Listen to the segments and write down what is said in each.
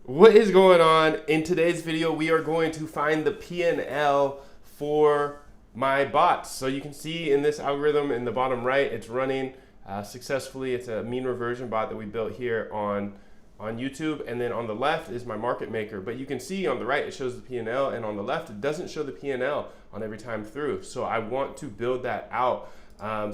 What is going on? In today's video, we are going to find the P&L for my bots. So you can see in this algorithm in the bottom right, it's running successfully. It's a mean reversion bot that we built here on YouTube. And then on the left is my market maker. But you can see on the right, it shows the P&L, and on the left, it doesn't show the P&L on every time through. So I want to build that out.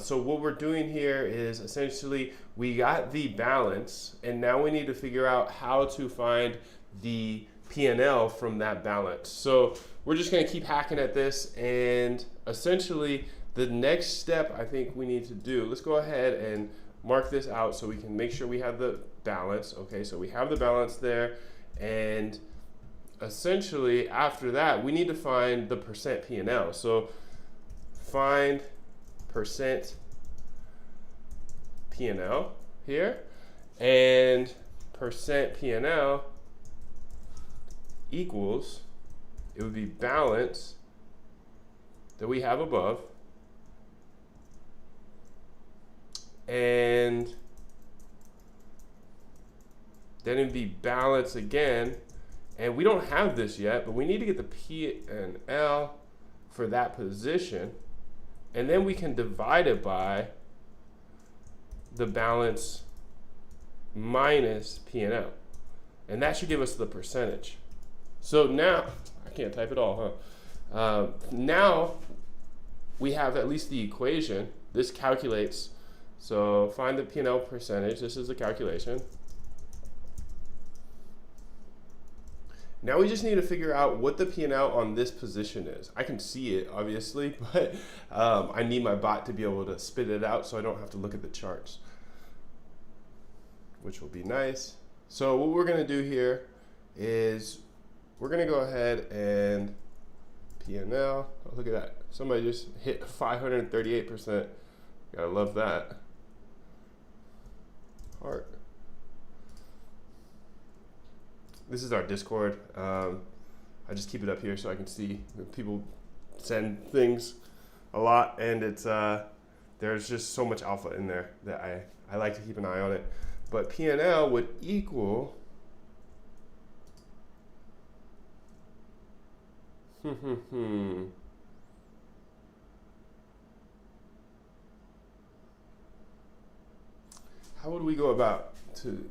So what we're doing here is essentially we got the balance, and now we need to figure out how to find the P&L from that balance. So we're just going to keep hacking at this, and essentially the next step I think we need to do, let's go ahead and mark this out so we can make sure we have the balance. Okay, so we have the balance there, and essentially after that we need to find the percent P&L. So find percent P&L here, and percent P&L equals, it would be balance that we have above, and then it'd be balance again, and we don't have this yet, but we need to get the P&L for that position, and then we can divide it by the balance minus P&L. And that should give us the percentage. So now, I can't type it all, huh? Now we have at least the equation. This calculates, so find the P&L percentage. This is the calculation. Now we just need to figure out what the P&L on this position is. I can see it, obviously, but I need my bot to be able to spit it out so I don't have to look at the charts, which will be nice. So what we're going to do here is we're going to go ahead and P&L. Oh, look at that. Somebody just hit 538%. Gotta love that. Heart. This is our Discord. I just keep it up here so I can see people send things a lot, and it's there's just so much alpha in there that I like to keep an eye on it. But P&L would equal how would we go about to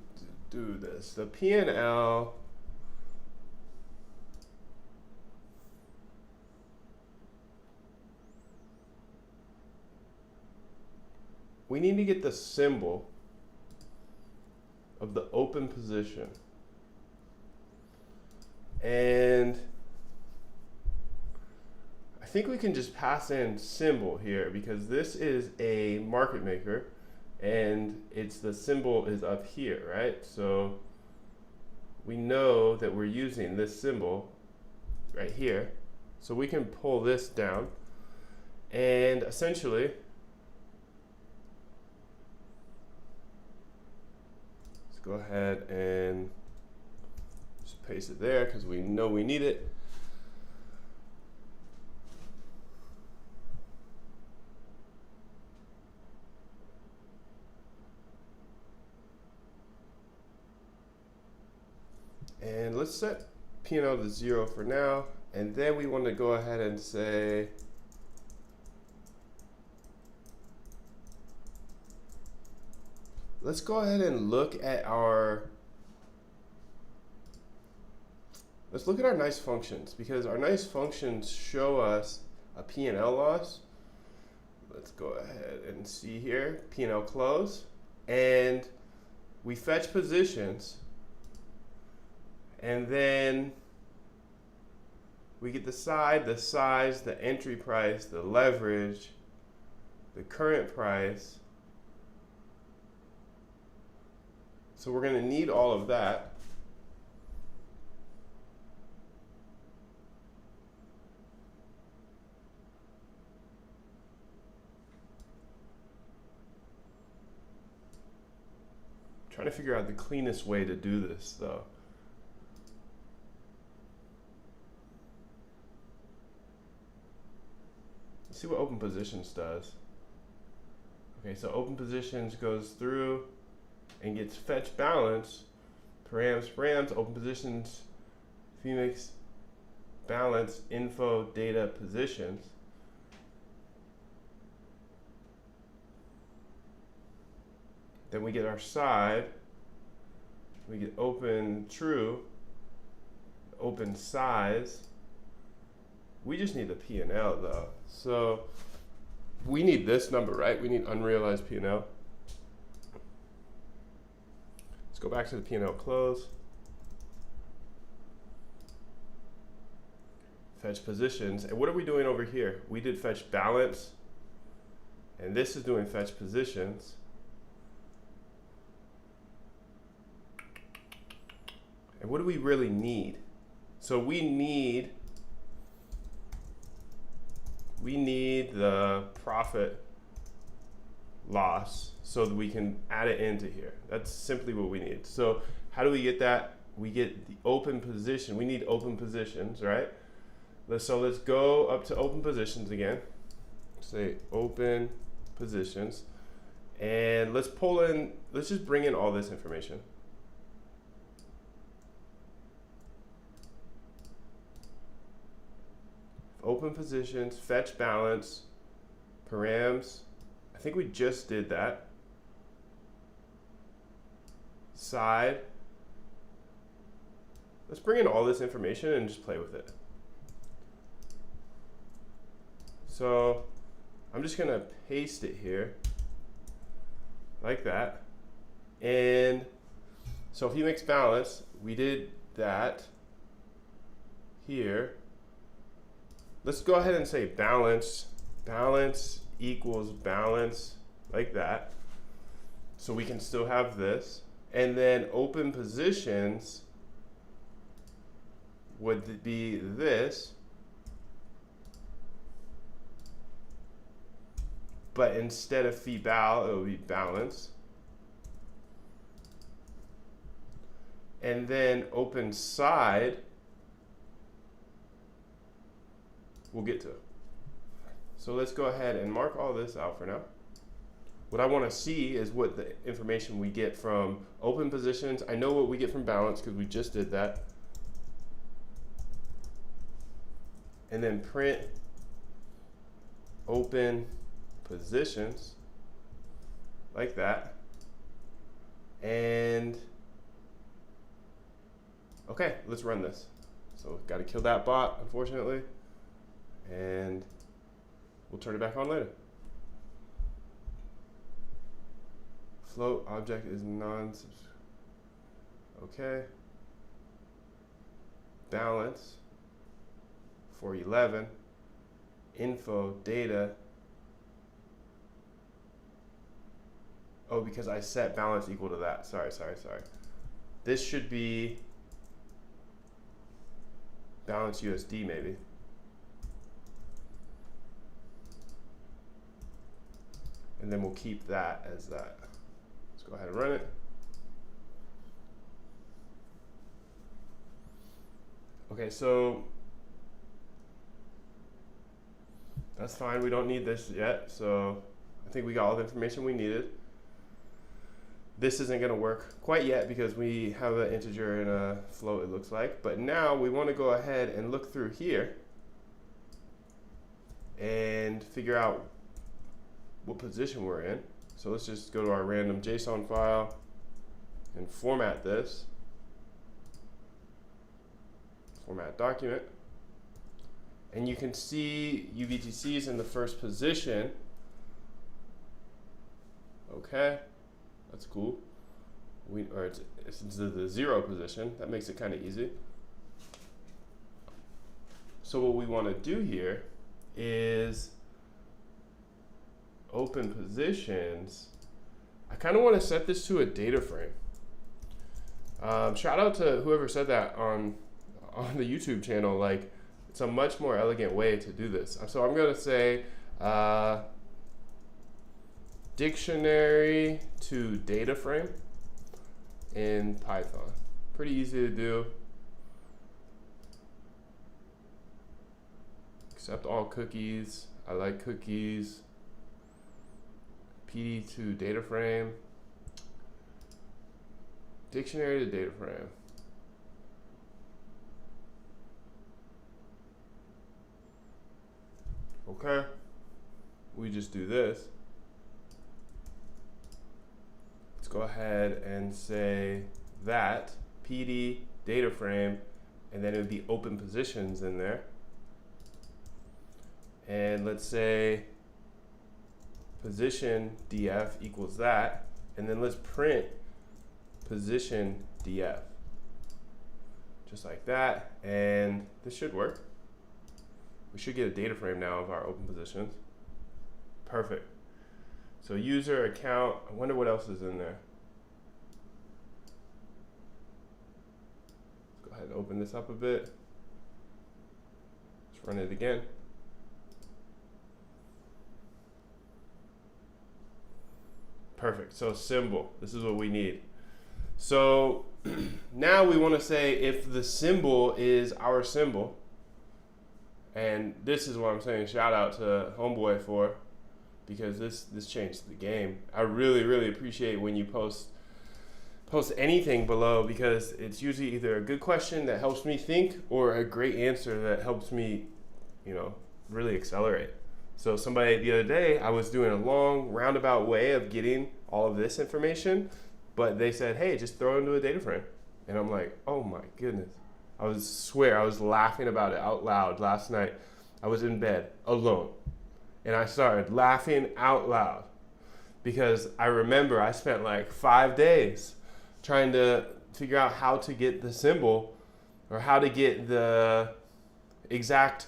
do this? The P&L we need to get the symbol of the open position, and I think we can just pass in symbol here because this is a market maker and it's the symbol is up here, right? So we know that we're using this symbol right here, so we can pull this down, and essentially go ahead and just paste it there because we know we need it. And let's set P&L to 0 for now, and then we want to go ahead and say let's go ahead and look at our nice functions, because our nice functions show us a P&L loss. Let's go ahead and see here, P&L close, and we fetch positions, and then we get the side, the size, the entry price, the leverage, the current price. So we're going to need all of that. Trying to figure out the cleanest way to do this, though. Let's see what open positions does. Okay, so open positions goes through and gets fetch balance params, open positions, Phoenix, balance, info, data, positions. Then we get our side, we get open true, open size. We just need the P&L though. So we need this number, right? We need unrealized P&L. Let's go back to the P&L close. Fetch positions. And what are we doing over here? We did fetch balance, and this is doing fetch positions. And what do we really need? So we need the profit loss so that we can add it into here. That's simply what we need. So how do we get that? We get the open position. We need open positions, right? So let's go up to open positions again. Say open positions. And let's pull in, let's just bring in all this information. Open positions, fetch balance, params. I think we just did that. Side. Let's bring in all this information and just play with it. So I'm just gonna paste it here like that. And so if he makes balance, we did that here. Let's go ahead and say balance equals balance, like that. So we can still have this. And then open positions would be this. But instead of fee bal, it would be balance. And then open side, we'll get to it. So let's go ahead and mark all this out for now. What I want to see is what the information we get from open positions. I know what we get from balance because we just did that. And then print open positions like that. And okay, let's run this. So got to kill that bot, unfortunately. And we'll turn it back on later. Float object is okay. Balance for 11. Info, data. Oh, because I set balance equal to that. Sorry. This should be balance USD maybe. And then we'll keep that as that. Let's go ahead and run it. Okay, so that's fine. We don't need this yet. So I think we got all the information we needed. This isn't going to work quite yet because we have an integer and a float, it looks like. But now we want to go ahead and look through here and figure out what position we're in. So let's just go to our random JSON file and format this. Format document. And you can see UBTC is in the first position. Okay, that's cool. It's the 0 position. That makes it kind of easy. So what we want to do here is open positions. I kind of want to set this to a data frame. Shout out to whoever said that on the YouTube channel. Like, it's a much more elegant way to do this. So I'm going to say dictionary to data frame in Python. Pretty easy to do. Accept all cookies. I like cookies. PD to data frame. Dictionary to data frame. Okay, we just do this. Let's go ahead and say that PD data frame, and then it would be open positions in there. And let's say position df equals that, and then let's print position df. Just like that, and this should work. We should get a data frame now of our open positions. Perfect. So user account, I wonder what else is in there. Let's go ahead and open this up a bit. Let's run it again. Perfect, so symbol, this is what we need. So now we want to say if the symbol is our symbol, and this is what I'm saying shout out to Homeboy for, because this changed the game. I really appreciate when you post anything below, because it's usually either a good question that helps me think or a great answer that helps me, you know, really accelerate. So somebody the other day, I was doing a long roundabout way of getting all of this information, but they said, hey, just throw it into a data frame. And I'm like, oh my goodness. I was laughing about it out loud last night. I was in bed alone, and I started laughing out loud because I remember I spent like 5 days trying to figure out how to get the symbol, or how to get the exact,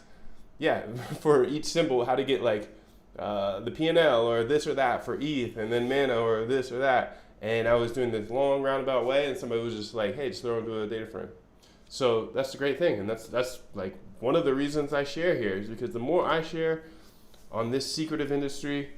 for each symbol, how to get like the P&L or this or that for ETH, and then mana or this or that. And I was doing this long roundabout way, and somebody was just like, hey, just throw it into a data frame. So that's the great thing, and that's like one of the reasons I share here, is because the more I share on this secretive industry,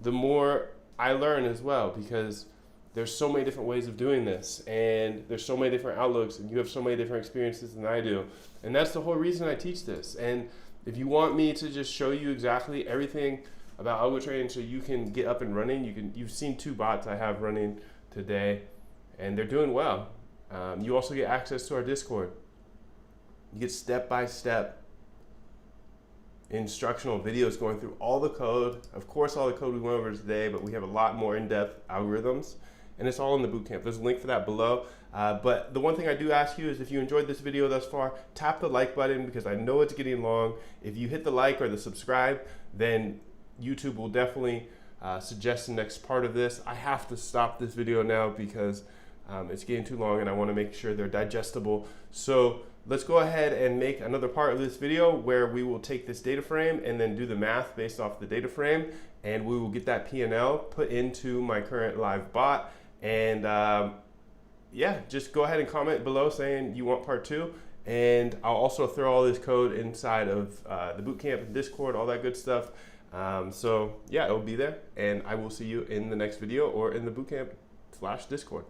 the more I learn as well, because there's so many different ways of doing this, and there's so many different outlooks, and you have so many different experiences than I do. And that's the whole reason I teach this. And if you want me to just show you exactly everything about algo trading so you can get up and running, you've seen 2 bots I have running today, and they're doing well. You also get access to our Discord. You get step-by-step instructional videos going through all the code. Of course, all the code we went over today, but we have a lot more in-depth algorithms, and it's all in the bootcamp. There's a link for that below. But the one thing I do ask you is, if you enjoyed this video thus far, tap the like button, because I know it's getting long. If you hit the like or the subscribe, then YouTube will definitely suggest the next part of this. I have to stop this video now because it's getting too long, and I want to make sure they're digestible. So let's go ahead and make another part of this video where we will take this data frame and then do the math based off the data frame, and we will get that P&L put into my current live bot. And just go ahead and comment below saying you want part 2, and I'll also throw all this code inside of the bootcamp and Discord, all that good stuff. So yeah, it'll be there, and I will see you in the next video or in the bootcamp /Discord.